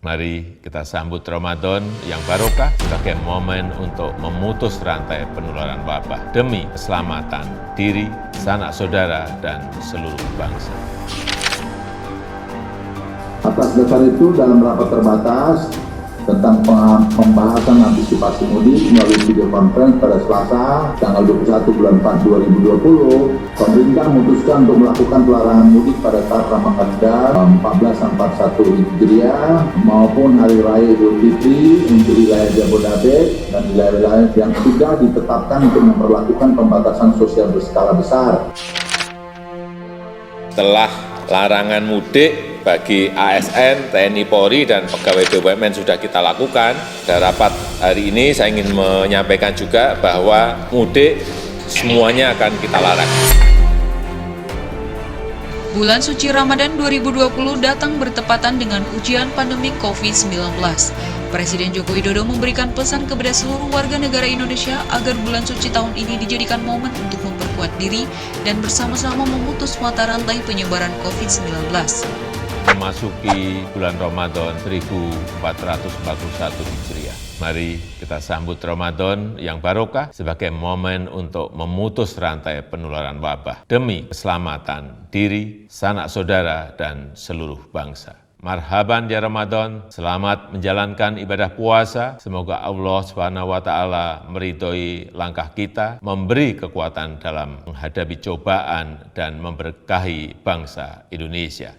Mari kita sambut Ramadan yang barokah sebagai momen untuk memutus rantai penularan wabah demi keselamatan diri, sanak saudara, dan seluruh bangsa. Atas dasar itu, dalam rapat terbatas tentang pembahasan antisipasi mudik melalui video conference pada Selasa, tanggal 21 bulan 4 2020, pemerintah memutuskan untuk melakukan pelarangan mudik pada saat Ramadan 1441 Hijriah maupun Hari Raya Idul Fitri untuk wilayah Jabodetabek dan wilayah-wilayah yang sudah ditetapkan untuk memperlakukan pembatasan sosial berskala besar. Setelah larangan mudik bagi ASN, TNI Polri, dan pegawai BUMN sudah kita lakukan. Pada rapat hari ini saya ingin menyampaikan juga bahwa mudik semuanya akan kita larang. Bulan suci Ramadan 2020 datang bertepatan dengan ujian pandemi COVID-19. Presiden Joko Widodo memberikan pesan kepada seluruh warga negara Indonesia agar bulan suci tahun ini dijadikan momen untuk memperkuat diri dan bersama-sama memutus mata rantai penyebaran COVID-19. Memasuki bulan Ramadan 1441 Hijriah. Mari kita sambut Ramadan yang barokah sebagai momen untuk memutus rantai penularan wabah demi keselamatan diri, sanak saudara, dan seluruh bangsa. Marhaban ya Ramadan, selamat menjalankan ibadah puasa. Semoga Allah SWT meridhoi langkah kita, memberi kekuatan dalam menghadapi cobaan dan memberkahi bangsa Indonesia.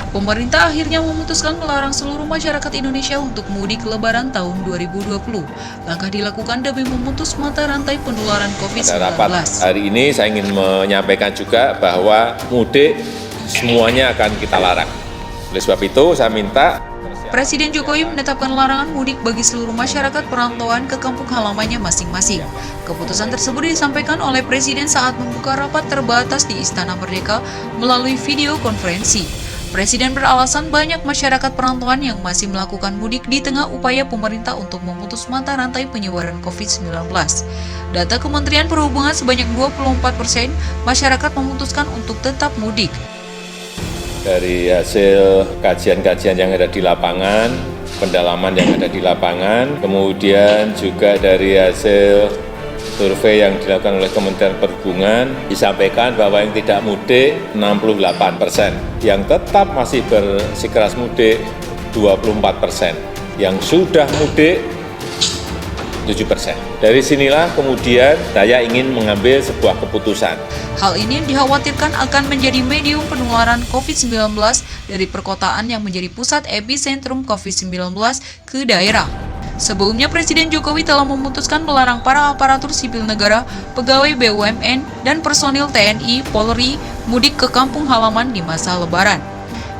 Pemerintah akhirnya memutuskan melarang seluruh masyarakat Indonesia untuk mudik lebaran tahun 2020. Langkah dilakukan demi memutus mata rantai penularan COVID-19. Pada rapat hari ini saya ingin menyampaikan juga bahwa mudik semuanya akan kita larang. Oleh sebab itu saya minta Presiden Jokowi menetapkan larangan mudik bagi seluruh masyarakat perantauan ke kampung halamannya masing-masing. Keputusan tersebut disampaikan oleh Presiden saat membuka rapat terbatas di Istana Merdeka melalui video konferensi. Presiden beralasan banyak masyarakat perantauan yang masih melakukan mudik di tengah upaya pemerintah untuk memutus mata rantai penyebaran COVID-19. Data Kementerian Perhubungan sebanyak 24% masyarakat memutuskan untuk tetap mudik. Dari hasil kajian-kajian yang ada di lapangan, pendalaman yang ada di lapangan, kemudian juga dari hasil survei yang dilakukan oleh Kementerian Perhubungan, disampaikan bahwa yang tidak mudik 68%, yang tetap masih bersikeras mudik 24%, yang sudah mudik 7%. Dari sinilah kemudian saya ingin mengambil sebuah keputusan. Hal ini dikhawatirkan akan menjadi medium penularan COVID-19 dari perkotaan yang menjadi pusat epicentrum COVID-19 ke daerah. Sebelumnya, Presiden Jokowi telah memutuskan melarang para aparatur sipil negara, pegawai BUMN, dan personil TNI, Polri mudik ke kampung halaman di masa Lebaran.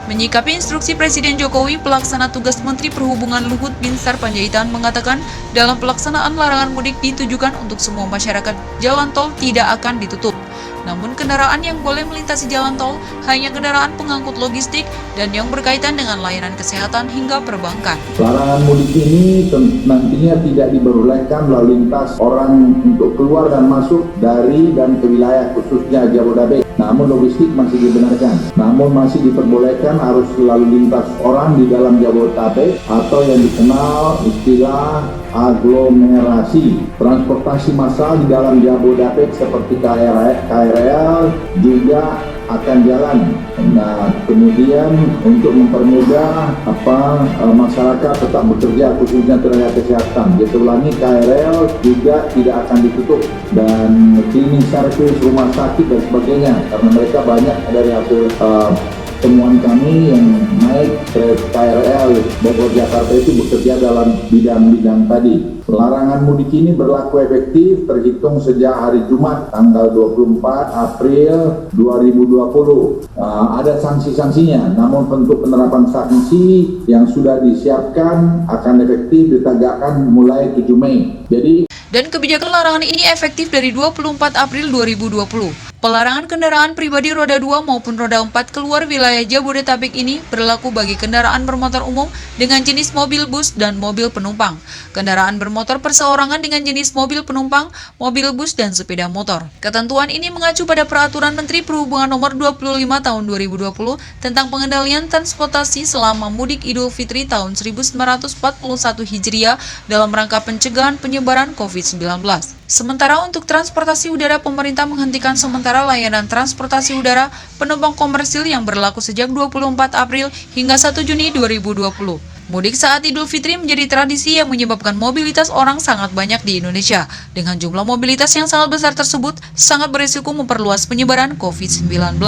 Menyikapi instruksi Presiden Jokowi, pelaksana tugas Menteri Perhubungan Luhut Binsar Panjaitan mengatakan dalam pelaksanaan larangan mudik ditujukan untuk semua masyarakat, jalan tol tidak akan ditutup. Namun kendaraan yang boleh melintasi jalan tol hanya kendaraan pengangkut logistik dan yang berkaitan dengan layanan kesehatan hingga perbankan. Larangan mudik ini nantinya tidak diperbolehkan lalu lintas orang untuk keluar dan masuk dari dan ke wilayah khususnya Jabodetabek. Namun logistik masih dibenarkan. Namun masih diperbolehkan arus lalu lintas orang di dalam Jabodetabek atau yang dikenal istilah aglomerasi. Transportasi massal di dalam Jabodetabek seperti KRL juga akan jalan. Nah, kemudian untuk mempermudah masyarakat tetap bekerja khususnya tenaga kesehatan. Jadi ulangi, KRL juga tidak akan ditutup dan klinik servis, rumah sakit dan sebagainya karena mereka banyak dari hasil temuan kami yang naik KRL Bogor Jakarta itu bekerja dalam bidang-bidang tadi. Larangan mudik ini berlaku efektif terhitung sejak hari Jumat tanggal 24 April 2020. Ada sanksi-sanksinya, namun bentuk penerapan sanksi yang sudah disiapkan akan efektif ditegakkan mulai 7 Mei. Dan kebijakan larangan ini efektif dari 24 April 2020. Pelarangan kendaraan pribadi roda 2 maupun roda 4 keluar wilayah Jabodetabek ini berlaku bagi kendaraan bermotor umum dengan jenis mobil bus dan mobil penumpang, kendaraan bermotor perseorangan dengan jenis mobil penumpang, mobil bus, dan sepeda motor. Ketentuan ini mengacu pada Peraturan Menteri Perhubungan Nomor 25 Tahun 2020 tentang pengendalian transportasi selama Mudik Idul Fitri tahun 1941 Hijriah dalam rangka pencegahan penyebaran COVID-19. Sementara untuk transportasi udara, pemerintah menghentikan sementara layanan transportasi udara penumpang komersil yang berlaku sejak 24 April hingga 1 Juni 2020. Mudik saat Idul Fitri menjadi tradisi yang menyebabkan mobilitas orang sangat banyak di Indonesia. Dengan jumlah mobilitas yang sangat besar tersebut, sangat berisiko memperluas penyebaran COVID-19.